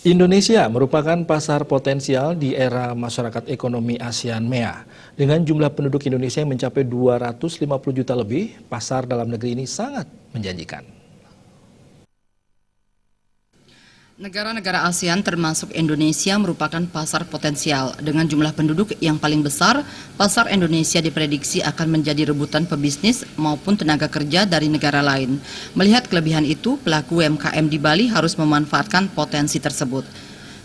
Indonesia merupakan pasar potensial di era masyarakat ekonomi ASEAN MEA. Dengan jumlah penduduk Indonesia yang mencapai 250 juta lebih, pasar dalam negeri ini sangat menjanjikan. Negara-negara ASEAN termasuk Indonesia merupakan pasar potensial. Dengan jumlah penduduk yang paling besar, pasar Indonesia diprediksi akan menjadi rebutan pebisnis maupun tenaga kerja dari negara lain. Melihat kelebihan itu, pelaku UMKM di Bali harus memanfaatkan potensi tersebut.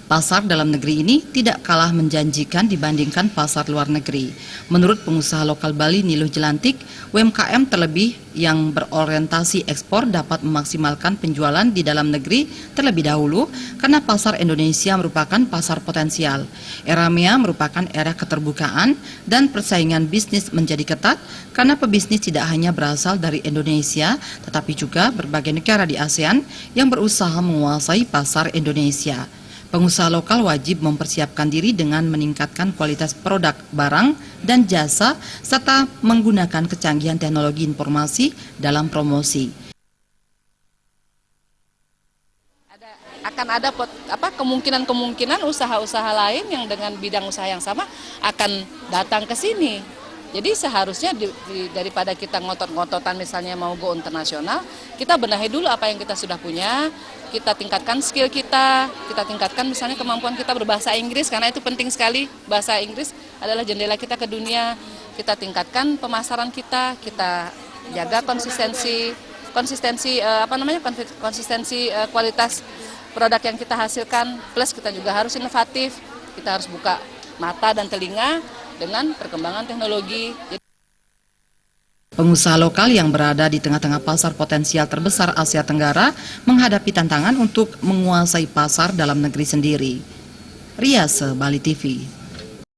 Pasar dalam negeri ini tidak kalah menjanjikan dibandingkan pasar luar negeri. Menurut pengusaha lokal Bali Niluh Jelantik, UMKM terlebih yang berorientasi ekspor dapat memaksimalkan penjualan di dalam negeri terlebih dahulu karena pasar Indonesia merupakan pasar potensial. Era MEA merupakan era keterbukaan dan persaingan bisnis menjadi ketat karena pebisnis tidak hanya berasal dari Indonesia tetapi juga berbagai negara di ASEAN yang berusaha menguasai pasar Indonesia. Pengusaha lokal wajib mempersiapkan diri dengan meningkatkan kualitas produk, barang, dan jasa, serta menggunakan kecanggihan teknologi informasi dalam promosi. Akan ada kemungkinan usaha-usaha lain yang dengan bidang usaha yang sama akan datang ke sini. Jadi seharusnya daripada kita ngotot-ngototan misalnya mau go internasional, kita benahi dulu apa yang kita sudah punya, kita tingkatkan skill kita tingkatkan misalnya kemampuan kita berbahasa Inggris, karena itu penting sekali. Bahasa Inggris adalah jendela kita ke dunia. Kita tingkatkan pemasaran kita jaga konsistensi kualitas produk yang kita hasilkan, plus kita juga harus inovatif, kita harus buka mata dan telinga dengan perkembangan teknologi. Pengusaha lokal yang berada di tengah-tengah pasar potensial terbesar Asia Tenggara menghadapi tantangan untuk menguasai pasar dalam negeri sendiri. Riase, Bali TV.